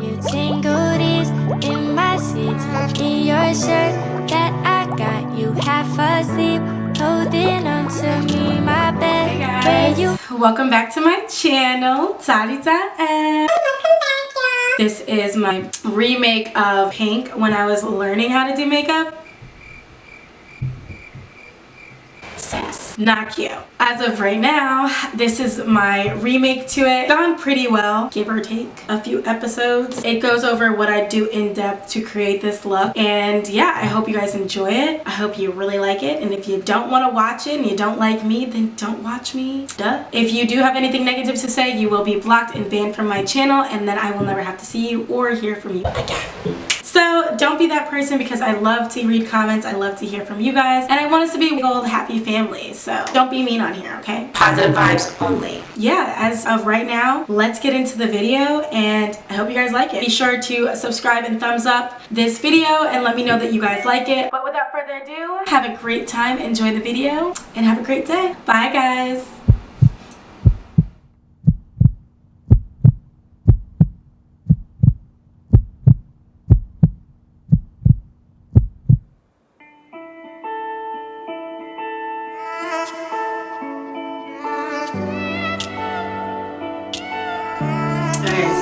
You tingled ease in my seats, in your shirt that I got you half asleep, holding on to me, my bed. Hey guys, welcome back to my channel, Dottie.m. This is my remake of Pink when I was learning how to do makeup. Not cute. As of right now, this is my remake to it. Gone pretty well, give or take a few episodes. It goes over what I do in depth to create this look, and yeah, I hope you guys enjoy it. I hope you really like it, and if you don't want to watch it and you don't like me, then don't watch me. Duh. If you do have anything negative to say, you will be blocked and banned from my channel, and then I will never have to see you or hear from you again. So don't be that person, because I love to read comments, I love to hear from you guys, and I want us to be a old happy family. So don't be mean on here, okay? Positive vibes only. Yeah, as of right now, let's get into the video, and I hope you guys like it. Be sure to subscribe and thumbs up this video and let me know that you guys like it. But without further ado, have a great time, enjoy the video, and have a great day. Bye guys.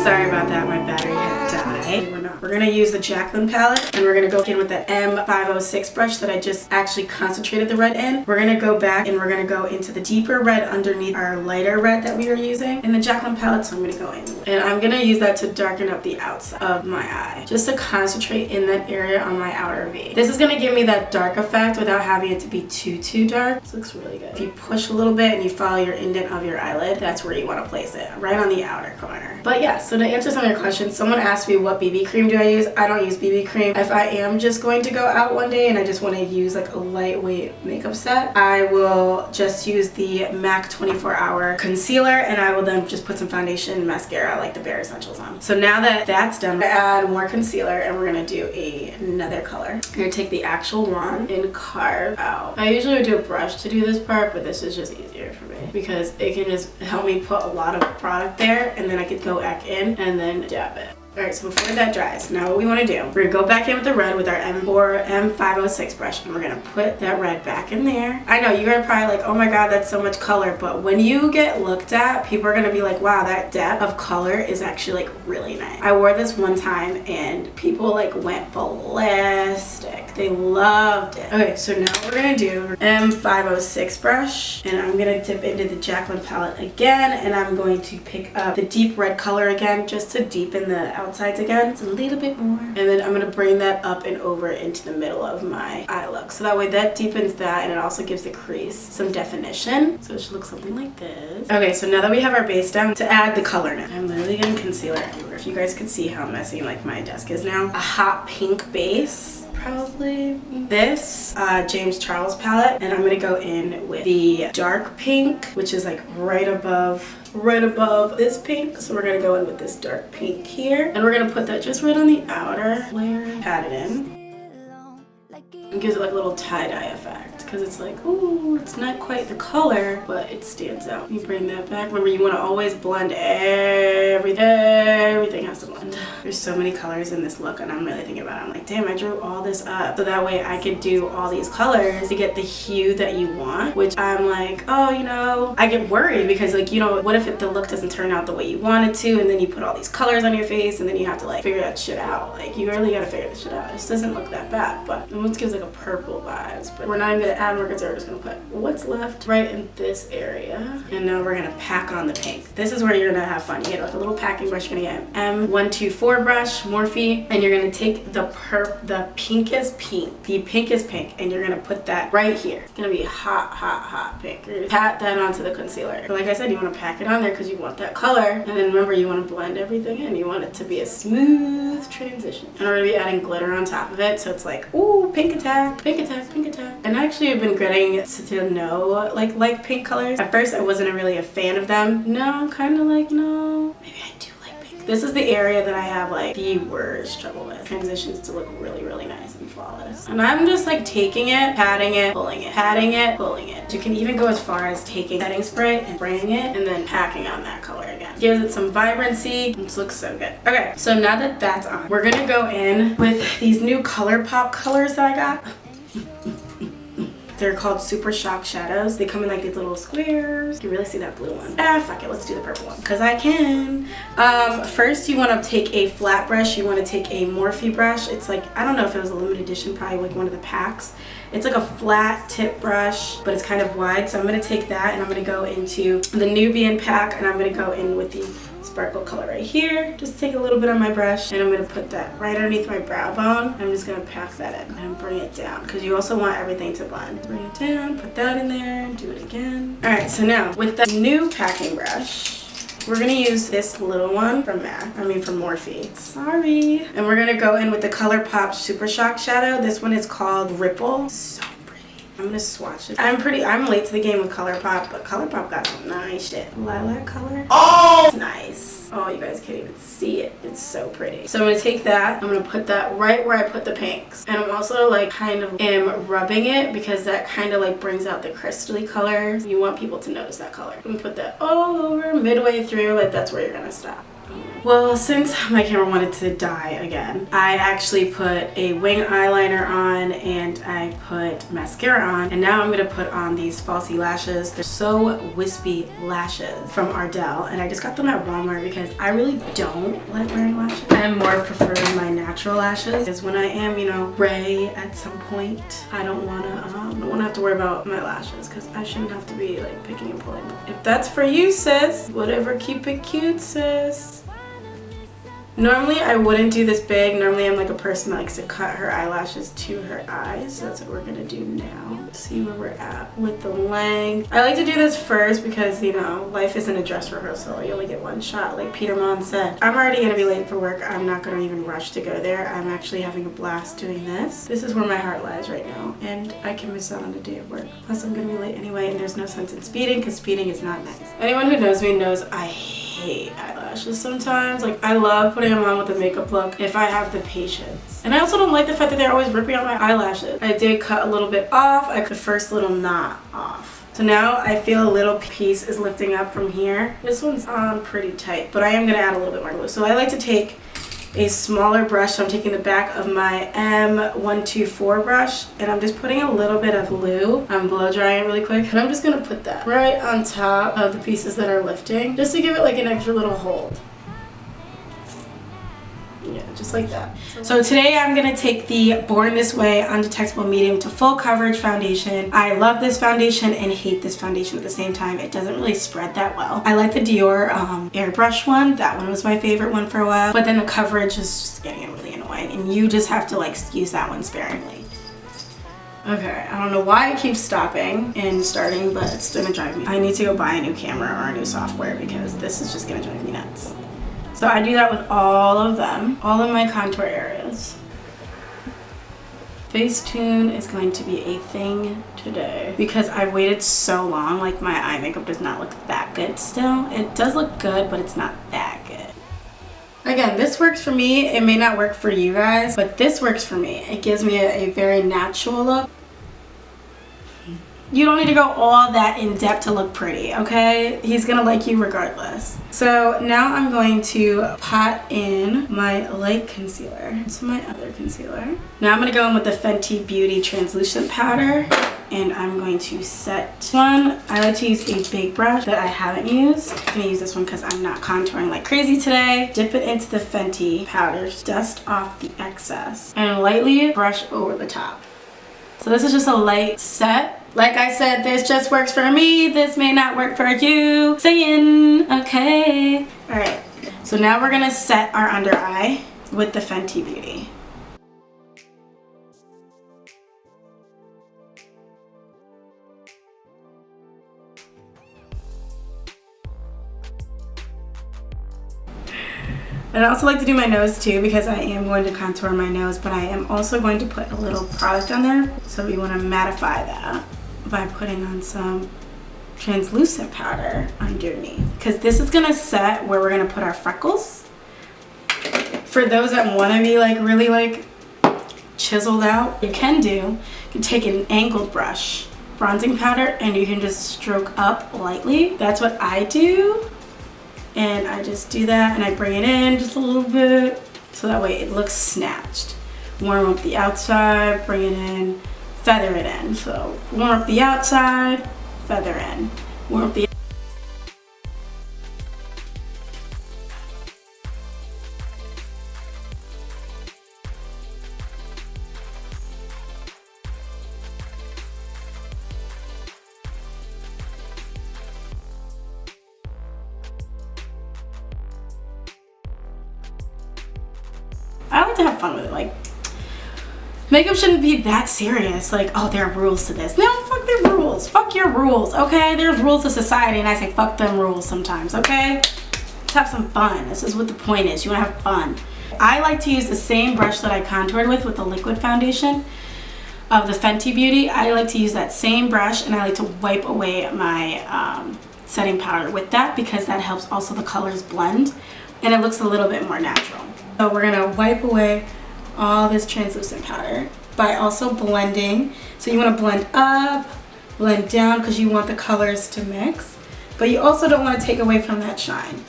Sorry about that, my battery had died. We're gonna use the Joakim palette, and we're gonna go in with the M506 brush that I just actually concentrated the red in. We're gonna go back and we're gonna go into the deeper red underneath our lighter red that we were using in the Joakim palette, so I'm gonna go in. And I'm gonna use that to darken up the outside of my eye, just to concentrate in that area on my outer V. This is gonna give me that dark effect without having it to be too dark. This looks really good. If you push a little bit and you follow your indent of your eyelid, that's where you wanna place it, right on the outer corner. But yeah, so to answer some of your questions, someone asked me what BB cream do I use. I don't use BB cream. If I am just going to go out one day and I just want to use like a lightweight makeup set, I will just use the MAC 24-hour concealer, and I will then just put some foundation and mascara like the Bare Essentials on. So now that that's done, I add more concealer, and we're gonna do another color. I'm gonna take the actual wand and carve out. I usually would do a brush to do this part, but this is just easier for me because it can just help me put a lot of product there, and then I could go back in and then dab it. Alright, so before that dries, now what we want to do, we're going to go back in with the red with our M506 brush, and we're going to put that red back in there. I know, you're probably like, oh my god, that's so much color, but when you get looked at, people are going to be like, wow, that depth of color is actually like really nice. I wore this one time, and people like went ballistic. They loved it. Okay, so now what we're going to do, M506 brush, and I'm going to dip into the Joakim palette again, and I'm going to pick up the deep red color again, just to deepen the outsides again. It's a little bit more. And then I'm going to bring that up and over into the middle of my eye look. So that way that deepens that, and it also gives the crease some definition. So it should look something like this. Okay, so now that we have our base down, to add the color now, I'm literally getting concealer everywhere. If you guys could see how messy like my desk is now. A hot pink base. Probably this James Charles palette, and I'm gonna go in with the dark pink, which is like right above this pink. So we're gonna go in with this dark pink here, and we're gonna put that just right on the outer layer, pat it in. It gives it like a little tie-dye effect, because it's like, ooh, it's not quite the color, but it stands out. You bring that back. Remember, you want to always blend everything. Everything has to blend. There's so many colors in this look, and I'm really thinking about it. I'm like, damn, I drew all this up, so that way I could do all these colors to get the hue that you want, which I'm like, oh, you know, I get worried because, like, you know, what if the look doesn't turn out the way you want it to, and then you put all these colors on your face, and then you have to like figure that shit out. Like, you really gotta figure this shit out. It just doesn't look that bad, but it almost gives like a purple vibes. But we're not even gonna add more concealer. We're just gonna put what's left right in this area, and now we're gonna pack on the pink. This is where you're gonna have fun. You get like a little packing brush. You're gonna get an M124 brush, Morphe, and you're gonna take the pinkest pink, and you're gonna put that right here. It's gonna be hot pink. You're gonna pat that onto the concealer. But like I said, you want to pack it on there because you want that color, and then remember, you want to blend everything in. You want it to be a smooth transition. And we're gonna be adding glitter on top of it, so it's like, ooh, pink attack, pink attack, pink attack. And actually, I've been getting to know like pink colors. At first, I wasn't really a fan of them. Now I'm kind of like, no, maybe I do like pink. This is the area that I have like the worst trouble with. Transitions to look really nice and flawless. And I'm just like taking it, patting it, pulling it, patting it, pulling it. You can even go as far as taking setting spray and spraying it, and then packing on that color again. Gives it some vibrancy. It looks so good. Okay, so now that that's on, we're gonna go in with these new ColourPop colors that I got. They're called Super Shock Shadows. They come in like these little squares. You can really see that blue one. Fuck it, let's do the purple one, because I can. First you want to take a flat brush. You want to take a Morphe brush. It's like, I don't know if it was a limited edition, probably like one of the packs. It's like a flat tip brush, but it's kind of wide. So I'm going to take that and I'm going to go into the Nubian pack, and I'm going to go in with the sparkle color right here. Just take a little bit on my brush and I'm going to put that right underneath my brow bone. I'm just going to pack that in and bring it down, because you also want everything to blend. Bring it down, put that in there, do it again. Alright, so now with the new packing brush, we're going to use this little one from Morphe. Sorry. And we're going to go in with the ColourPop Super Shock Shadow. This one is called Ripple. So I'm gonna swatch it. I'm late to the game with ColourPop, but ColourPop got some nice shit. Lilac color. Oh! It's nice. Oh, you guys can't even see it. It's so pretty. So I'm gonna take that. I'm gonna put that right where I put the pinks. And I'm also like kind of rubbing it, because that kind of like brings out the crystally colors. You want people to notice that color. I'm gonna put that all over midway through, like that's where you're gonna stop. Well, since my camera wanted to die again, I actually put a wing eyeliner on and I put mascara on, and now I'm gonna put on these falsy lashes. They're So Wispy lashes from Ardell, and I just got them at Walmart because I really don't like wearing lashes. I more prefer my natural lashes, because when I am, you know, gray at some point, I don't wanna have to worry about my lashes, because I shouldn't have to be like picking and pulling. If that's for you, sis, whatever, keep it cute, sis. Normally I wouldn't do this big. Normally I'm like a person that likes to cut her eyelashes to her eyes. So that's what we're gonna do now. See where we're at with the length. I like to do this first because, you know, life isn't a dress rehearsal. You only get one shot, like Peter Mon said. I'm already gonna be late for work. I'm not gonna even rush to go there. I'm actually having a blast doing this. This is where my heart lies right now, and I can miss out on a day of work. Plus I'm gonna be late anyway, and there's no sense in speeding, because speeding is not nice. Anyone who knows me knows I hate eyelashes sometimes. Like, I love putting them on with a makeup look if I have the patience. And I also don't like the fact that they're always ripping out my eyelashes. I did cut a little bit off. I cut the first little knot off. So now I feel a little piece is lifting up from here. This one's on pretty tight, but I am gonna add a little bit more glue. So I like to take a smaller brush. So I'm taking the back of my M124 brush, and I'm just putting a little bit of glue. I'm blow drying it really quick, and I'm just gonna put that right on top of the pieces that are lifting, just to give it like an extra little hold. Yeah, just like that. So today I'm going to take the Born This Way Undetectable Medium to Full Coverage Foundation. I love this foundation and hate this foundation at the same time. It doesn't really spread that well. I like the Dior airbrush one. That one was my favorite one for a while. But then the coverage is just getting really annoying, and you just have to like use that one sparingly. Okay, I don't know why it keeps stopping and starting, but it's gonna drive me. I need to go buy a new camera or a new software, because this is just gonna drive me nuts. So I do that with all of them, all of my contour areas. Facetune is going to be a thing today because I've waited so long. Like, my eye makeup does not look that good still. It does look good, but it's not that good. Again, this works for me. It may not work for you guys, but this works for me. It gives me a very natural look. You don't need to go all that in depth to look pretty, okay? He's gonna like you regardless. So now I'm going to pot in my light concealer to my other concealer. Now I'm gonna go in with the Fenty Beauty translucent powder, and I'm going to set one. I like to use a big brush that I haven't used. I'm gonna use this one because I'm not contouring like crazy today. Dip it into the Fenty powder, dust off the excess, and lightly brush over the top. So this is just a light set. Like I said, this just works for me. This may not work for you. Saying, okay. All right, so now we're gonna set our under eye with the Fenty Beauty. And I also like to do my nose too, because I am going to contour my nose, but I am also going to put a little product on there. So we want to mattify that by putting on some translucent powder underneath, because this is going to set where we're going to put our freckles. For those that want to be like really like chiseled out, you can take an angled brush, bronzing powder, and you can just stroke up lightly. That's what I do. And I just do that and I bring it in just a little bit so that way it looks snatched. Warm up the outside, bring it in, feather it in. So warm up the outside, feather in. Warm up the I like to have fun with it. Like, makeup shouldn't be that serious. Like, oh, there are rules to this. No, fuck their rules. Fuck your rules, okay? There's rules to society, and I say fuck them rules sometimes, okay? Let's have some fun. This is what the point is. You want to have fun. I like to use the same brush that I contoured with the liquid foundation of the Fenty Beauty. I like to use that same brush, and I like to wipe away my setting powder with that because that helps also the colors blend, and it looks a little bit more natural. So we're gonna wipe away all this translucent powder by also blending. So you want to blend up, blend down, because you want the colors to mix, but you also don't want to take away from that shine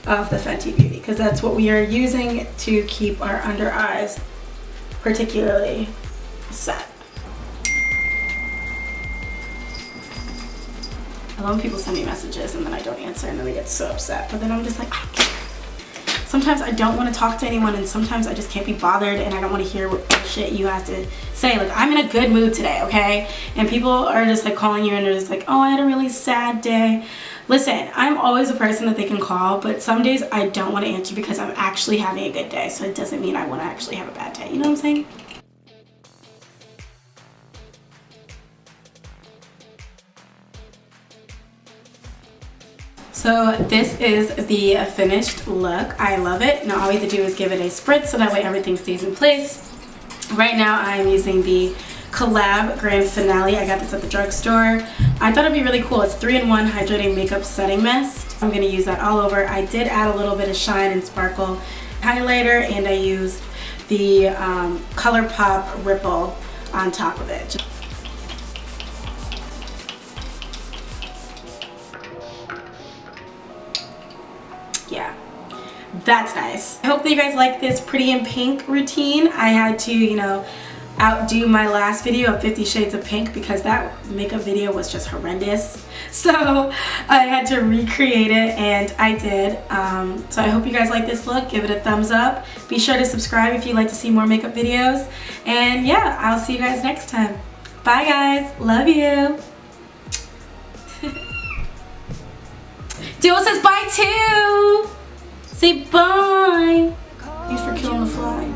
of the Fenty Beauty, because that's what we are using to keep our under eyes particularly set. I love when people send me messages and then I don't answer and then they get so upset, but then I'm just like, I don't care. Sometimes I don't want to talk to anyone, and sometimes I just can't be bothered, and I don't want to hear what shit you have to say. Like, I'm in a good mood today, okay? And people are just like calling you and they're just like, oh, I had a really sad day. Listen, I'm always a person that they can call, but some days I don't want to answer because I'm actually having a good day. So it doesn't mean I want to actually have a bad day. You know what I'm saying? So this is the finished look. I love it. Now all we have to do is give it a spritz so that way everything stays in place. Right now I'm using the Collab Grand Finale. I got this at the drugstore. I thought it'd be really cool. It's 3-in-1 hydrating makeup setting mist. I'm gonna use that all over. I did add a little bit of shine and sparkle highlighter, and I used the ColourPop Ripple on top of it. Yeah, that's nice. I hope that you guys like this Pretty in Pink routine. I had to, you know, outdo my last video of 50 Shades of Pink because that makeup video was just horrendous. So I had to recreate it, and I did. So I hope you guys like this look. Give it a thumbs up. Be sure to subscribe if you'd like to see more makeup videos. And yeah, I'll see you guys next time. Bye guys. Love you. Duo says bye too. Say bye. Thanks for killing the fly.